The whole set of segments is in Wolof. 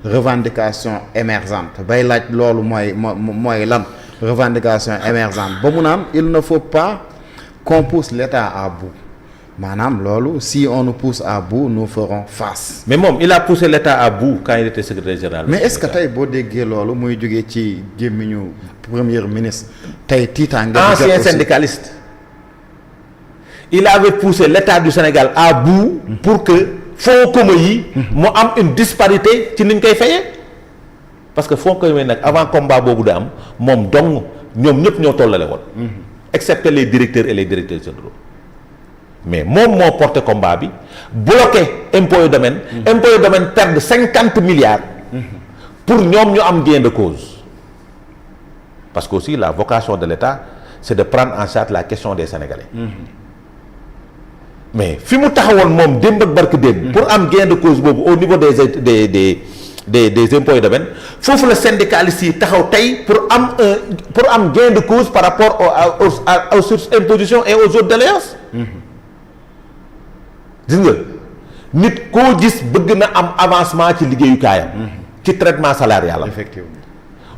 revendication émergente bay laaj loolu mooy lan revendication émergente ba mu naan il ne faut pas qu'on pousse l'État à bout maanaam loolu si on nous pousse à bout nous ferons face. mais moom il a poussé l'État à bout quand il était secrétaire général. mais est-ce que tey boo déggee loolu muy jógee ci gémmiñu premier ministre tey tiitaange. ancien syndicaliste. il avait poussé l'État du Sénégal à bout pour que fonds commun yi mu am une disparité ci ni ñu koy fayee parce que fonds commun nag avant combat boobu da am moom dong ñoom ñëpp ñoo tollale woon excepté les directeurs et les directeurs généraux mais moom moo porté combat bi bloqué impôt et domaine impôt et domaine perdre 50 milliards pour ñoom ñu am gain de cause parce que aussi la vocation de l'État c'est de prendre en charge la question des Sénégalais mais fi mu taxawoon moom démb ak barke démb pour am gain de cause boobu au niveau des impôts et domaines foofu la syndicalistes yi taxaw tey pour am gain de cause par rapport aux impositions et aux autres doléances gis nga nit koo gis bëgg na am avancement ci liggéeyukaayam ci traitement salarial effectivement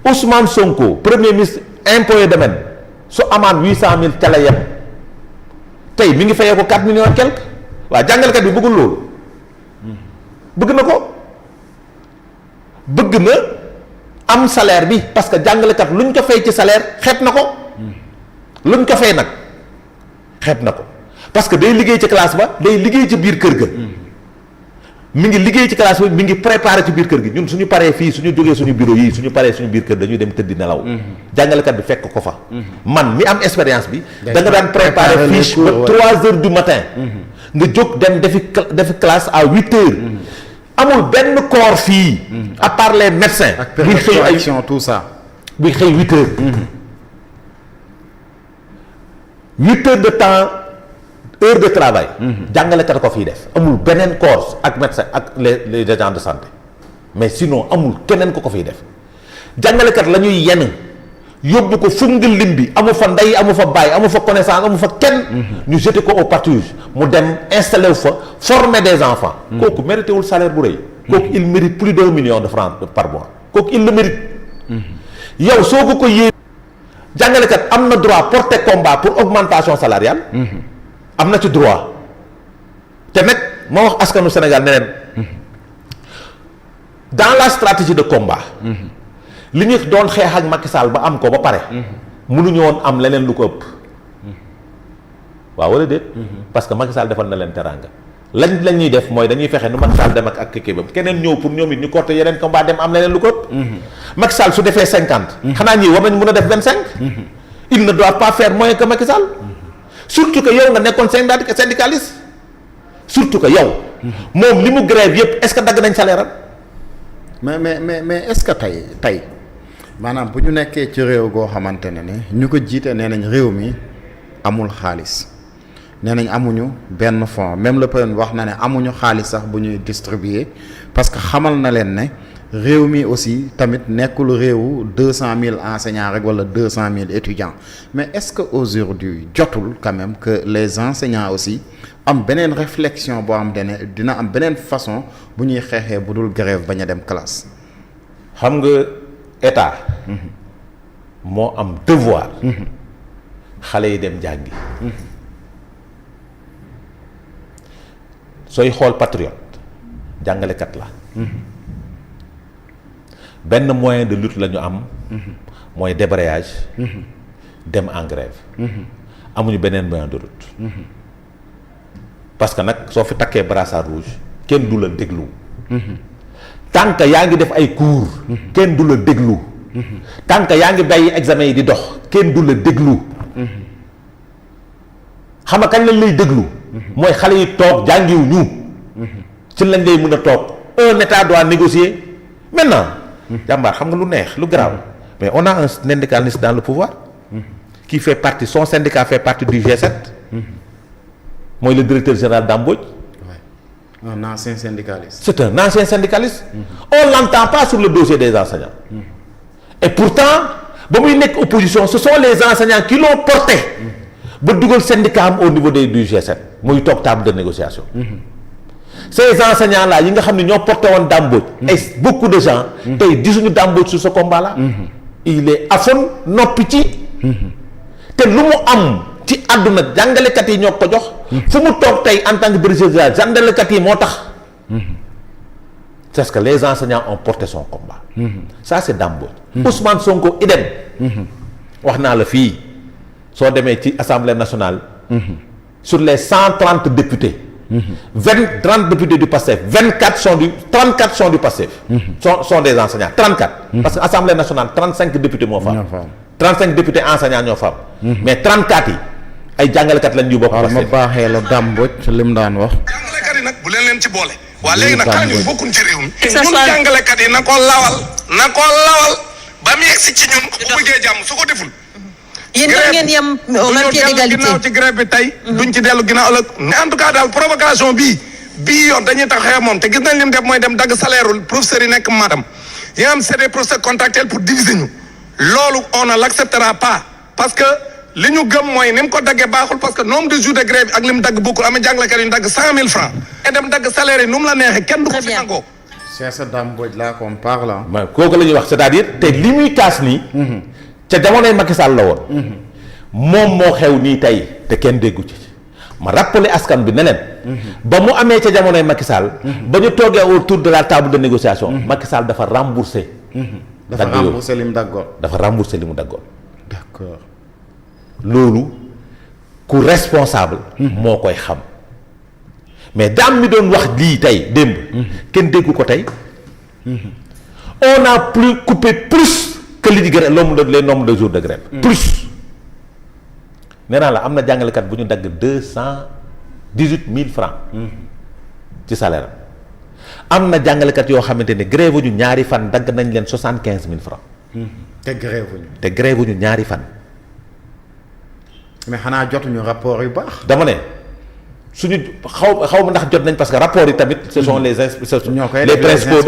Ousmane Sonko premier ministre impôts et domaines su amaan 800 000 ca la yem tey mi ngi fayee ko 4 millions et quelque waaw jàngalekat bi bëggul loolu bëgg na ko bëgg na am salaire bi parce que jàngalekat lu ñu ko fay ci salaire xeeb na ko lu ñu ko fay nag xeeb na ko parce que day liggéey ci classe ba day liggéey ci biir kër ga mi ngi liggéey ci classe ba mi ngi préparé ci biir kër gi ñun suñu paree fii suñu jógee suñu bureau yi suñu paree suñu biir kër dañuy dem tëddi nelaw jàngalekat bi fekk ko fa man mi am expérience bi da nga daan préparer fiche ba 3 heures du matin nga jóg dem defi classe à 8 heures amul benn corps fii à part les médecins buy xëy ay tout ça buy xëy 8 heures 8 heures de temps heure de travail jàngalekat ko fii def amul beneen corps ak médecin ak les agents de santé mais sinon amul keneen ko fiy def jàngalekat la ñuy yenn yóbbu ko fu nga lim bi amu fa ndey amu fa baay amu fa connaissance amu fa kenn ñu jeté ko au pâturage mu dem installé wu fa former des enfants kooku mérité wul salaire bu rëy kooku il mérite plus d'1 million de francs par mois kooku il le mérite yow soo ko yée jàngalekat am na droit porter combat pour augmentation salariale am na ci droit te nag moo wax askanu Sénégal ne leen dans la stratégie de combat li ñu doon xeex ak Macky Sall ba am ko ba pare mënuñu woon am leneen lu ko ëpp waaw wala déet parce que Macky Sall defal na leen teranga lañ ñuy def mooy dañuy fexe nu Macky Sall dem ak kii ba keneen ñëw pour ñoom it ñu corté yeneen combat dem am leneen lu ko ëpp Macky Sall su defee 50 xanaa ñii war nañ mën a def 25 il ne doit pas faire moins que Macky Sall surtout que yow nga nekkoon syndicaliste surtout que yow moom li mu grève yëpp est-ce que dagg nañ salaire am mais est-ce que tey maanaam bu ñu nekkee ci réew goo xamante ne ñu ko jiite nee nañ réew mi amul xaalis nee nañ amuñu benn fonds même le président wax na ne amuñu xaalis sax bu ñuy distribuer parce que xamal na leen ne réew mi aussi tamit nekkul réewu 200 000 enseignants rek wala 200 000 étudiants mais est-ce que aujourd'hui jotul quand même que les enseignants aussi am beneen réflexion boo am ne dina am beneen façon bu ñuy xeexee bu dul grève bañ a dem classe. xam nga état moo am devoir xale yi dem jàngi sooy xool patriote jàngalekat la benn moyen de lutte la ñu am mooy débrayage dem en grève amuñu beneen moyen de lutte parce que nag soo fi takkee brassard rouge kenn du la déglu tant que yaa ngi def ay cours kenn du la déglu tant que yaa ngi bàyyi examen yi di dox kenn du la déglu xam nga kañ lañ lay déglu mooy xale yi toog jàngiw ñu ci lañ lay mën a toog un état doit négocier maintenant jàmbaar xam nga lu neex lu grave mais on a un syndicaliste dans le pouvoir qui fait partie son syndicat fait partie du G7 mooy le directeur général d'Ambodj. Un ancien syndicaliste. C'est un ancien syndicaliste. On l'entend pas sur le dossier des enseignants. Et pourtant ba muy nekk opposition ce sont les enseignants qui l'ont porté ba dugal syndicat am au niveau du G7 muy toog table de négociation ces enseignants là yi nga xam ne ñoo porté woon Dame Mbodj et beaucoup de gens tey gisuñu Dame Mbodj sur ce combat là il est aphone noppi ci te lu mu am ci àdduna jàngalekat yi ñoo ko jox fu mu toog tey en tant que directeur général jàngalekat yi moo tax parce que les enseignants ont porté son combat ça c'est Dame Mbodj Ousmane Sonko idem wax naa la fii soo demee ci Assemblée nationale sur les 130 députés 30 députés du PASTEF 34 sont du PASTEF sont des enseignants 34 parce que Assemblée nationale 35 députés moo fa am 35 députés enseignants ñoo fa am mais 34 yi ay jàngalekat lañ ñu bokk waaw ma baaxee la Dame Mbodj li mu daan wax jàngalekat yi nag bu leen ci boole waa léegi nag xanaa ñun bokkuñ ci réew mi ñun jàngalekat yi na ko lawal ba mu yegsi ci ñun bu bëggee jàmm su ko deful yéen da ngeen yem au même pied d'égalité ginnaaw ci grève bi tey duñ ci dellu ginnaaw ëllëg en tout cas daal provocation bii yoon dañuy tax xeex moom te gis nañ lim def mooy dem dagg salaire ul professeurs yi nekk Matam yi nga xam c'est des professeurs contractuels pour diviser ñu loolu on ne l'acceptera pas parce que li ñu gëm mooy ni mu ko daggee baaxul parce que nombre de jours de grève ak li mu dagg bokkul amee jàngalekat yi ñu dagg 100 000 francs et dem dagg salaire yi nu mu la neexee kenn du ko fi nangoo c'est ça Dame Mbodj là qu'on parle mais kooku la ñuy wax c'est-à-dire te li muy kaas nii ca jamonoy Macky Sall la woon moom moo xew nii tey te kenn déggu ci ma rappeler askan bi ne leen ba mu amee ca jamonoy Macky Sall ba ñu toogee autour de la table de négociation Macky Sall dafa remboursé dafa remboursé li mu daggoon dafa remboursé li mu daggoon d'accord loolu ku responsable moo koy xam mais daam mi doon wax lii tey démb kenn déggu ko tey on a plus coupé plus que li di grève les nombres de jours de grève plus nee naa la am na jàngalekat bu ñu dagg 218 000 francs ci salaire am na jàngalekat yoo xamante ne grève ñu ñaari fan dagg nañ leen 75 000 francs te grève ñu ñaari fan mais xanaa jotuñu rapport yu baax dama ne suñu xaw ma ndax jot nañ parce que rapport yi tamit ce sont les principaux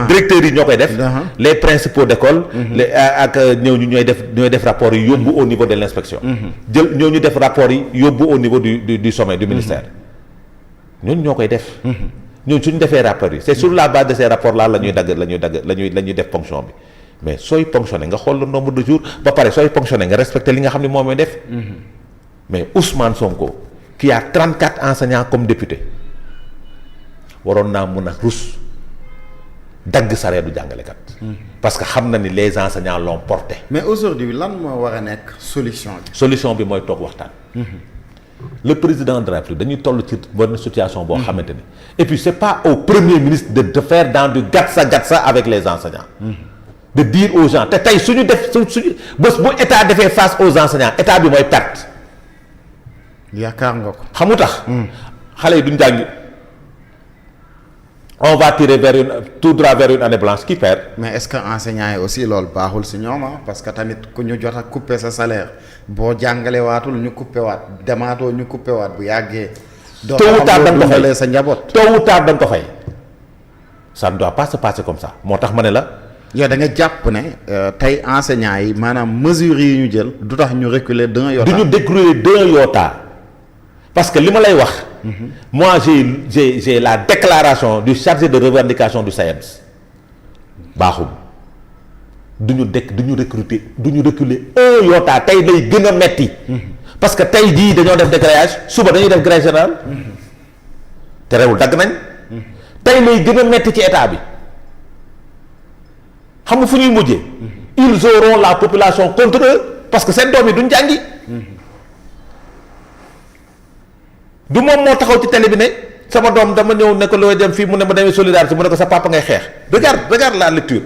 directeurs yi ñoo koy def les principaux d'école les ak ñooy def rapport yi yóbbu au niveau de l'inspection jël ñooñu def rapport yi yóbbu au niveau du sommet du ministère ñooñu ñoo koy def ñooñu suñu defee rapport yi c'est sur la base de ces rapports là la ñuy def ponction bi mais sooy ponctionné nga xool le nombre de jours ba pare sooy ponctionné nga respecté li nga xam ne moom mooy def mais Ousmane Sonko qui a 34 enseignants comme député waroon naa mën a rus dagg salaire du jàngalekat parce que xam na ni les enseignants l'ont porté. mais aujourd'hui lan moo war a nekk solution bi mooy toog waxtaan le président de la République dañuy toll ci bonne situation boo xamante ni et puis c'est pas au premier ministre de faire dans du gatsa avec les enseignants de dire aux gens te tey suñu bés bu état defee face aux enseignants état bi mooy perte yaakaar nga ko xamu tax xale yi duñ jàngi on va tirer tout droit vers une année blanche qui perd. mais est-ce que enseignants yi aussi loolu baaxul si ñoom parce que tamit ku ñu jot a couper sa salaire boo jàngale waatul ñu couper waat demaatoo ñu couper waat bu yàggee. tôt ou tard da nga ko fay sa njaboot. tôt ou tard da nga ko fay ça ne doit pas se passer comme ça moo tax ma ne la. yow da nga jàpp ne tey enseignants yi maanaam mesures yi ñu jël du tax ñu reculer d'un iota. du ñu reculer d'un iota parce que li ma lay wax. moi j'ai la déclaration du chargé de revendication du SAEMS baaxul du ñu reculer un iota tey lay gën a metti parce que tey jii dañoo def décalage suba dañuy def grève générale te rewul dagg nañ tey lay gën a metti ci état bi xam nga fu ñuy mujjee ils auront la population contre eux parce que seen doom yi duñ jàngi du moom moo taxaw ci télé bi ne sama doom dama ñëw ne ko looy dem fii mu ne ma demee solidarité mu ne ko sa papa ngay xeex regarde la lecture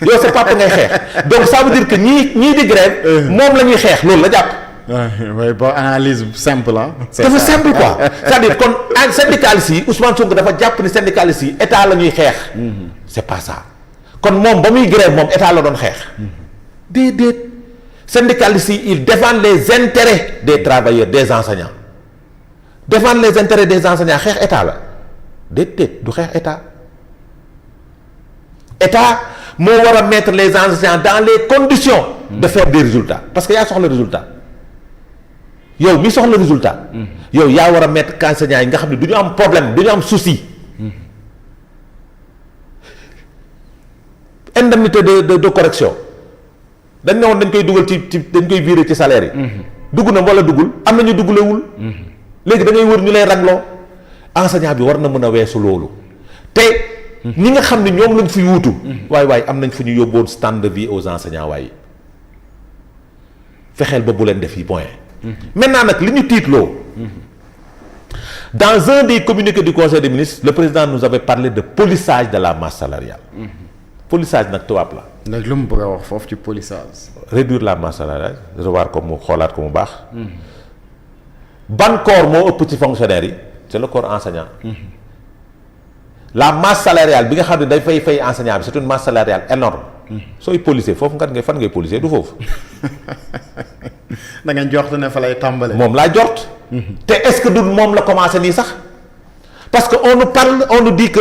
yow sa papa ngay xeex donc ça veut dire que ñii di grève moom la ñuy xeex loolu la jàpp. waaw bon analyse simple la. dafa simple quoi c'est-à-dire kon syndicalistes yi Ousmane Sonko dafa jàpp ni syndicalistes yi état la ñuy xeex. c'est pas ça kon moom ba muy grève moom état la doon xeex. déedéet syndicalistes yi ils défendent les intérêts des travailleurs des enseignants. défendre les intérêts des enseignants xeex état la déedéet du xeex état moo war a mettre les enseignants dans les conditions de faire des résultats parce que yaa soxla résultat yow mi soxla résultat yow yaa war a mettre enseignants yi nga xam ne du ñu am problème du ñu am souci indemnité de correction dañ ne woon dañ koy dugal ci dañ koy virer ci salaire yi. dugg na wala duggul am na ñu duggalewul. léegi da ngay wër ñu lay rangloo enseignant bi war na mën a weesu loolu te ñi nga xam ne ñoom lañ fi wuutu. waaye am nañ fu ñu yóbboon standard de vie aux enseignants waaye fexeel ba bu leen def yi point. maintenant nag li ñu tiitloo. Dans un des communiqués du conseil des ministres le président nous avait parlé de polissage de la masse salariale. polissage nag tubaab la. nag lu mu bëgg a wax foofu ci polissage. réduire la masse salariale revoir ko mu xoolaat ko mu baax. ban corps moo ëpp ci fonctionnaire yi c'est le corps enseignant. la masse salariale bi nga xam ne day fay enseignant bi c'est une masse salariale énorme. sooy polisser foofu fan ngay polisser du foofu. da ngeen jort ne fa lay tàmbale. moom laa jort. te est-ce que du moom la commencé nii sax parce que on nous dit que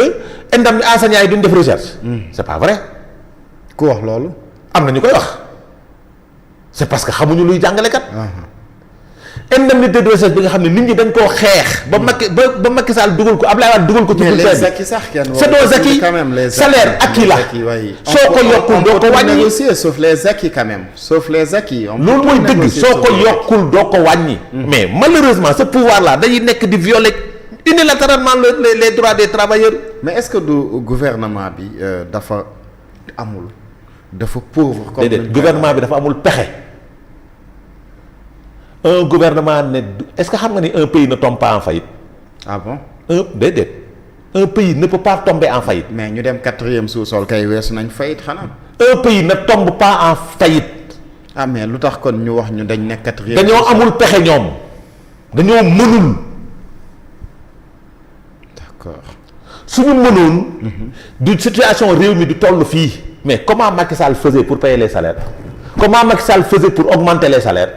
indemnité enseignants yi duñ def recherche. c'est pas vrai. ku wax loolu. am na ñu koy wax c'est parce que xamuñu luy jàngalekat. indemnité de recherche bi nga xam ne nit ñi dañ koo xeex. ba Macky Sall dugal ko Abdoulaye Wade dugal ko. ci les acquis sax kenn c'est nos acquis salaire acquis la soo ko yokkul doo ko wàññi négocier sauf les acquis quand même sauf les acquis. loolu mooy dëgg soo ko yokkul doo ko wàññi. mais malheureusement ce pouvoir là dañuy nekk di violer unilatéralement les droits des travailleurs. mais est-ce que du gouvernement bi dafa pauvre. comme déedéet gouvernement bi dafa amul pexe. un gouvernement ne est-ce que xam nga ni un pays ne tombe pas en faillite. ah bon. déedéet un pays ne peut pas tomber en faillite. mais ñu dem 4e sous-sol kay weesu nañ faillite xanaa. un pays ne tombe pas en faillite. ah mais lu tax kon ñu wax ñu dañ nekk 4e. dañoo amul pexe ñoom dañoo mënul. d'accord suñu mënoon. du situation réew mi du toll fii. mais comment Macky Sall faisait pour payer les salaires. comment Macky Sall faisait pour augmenter les salaires.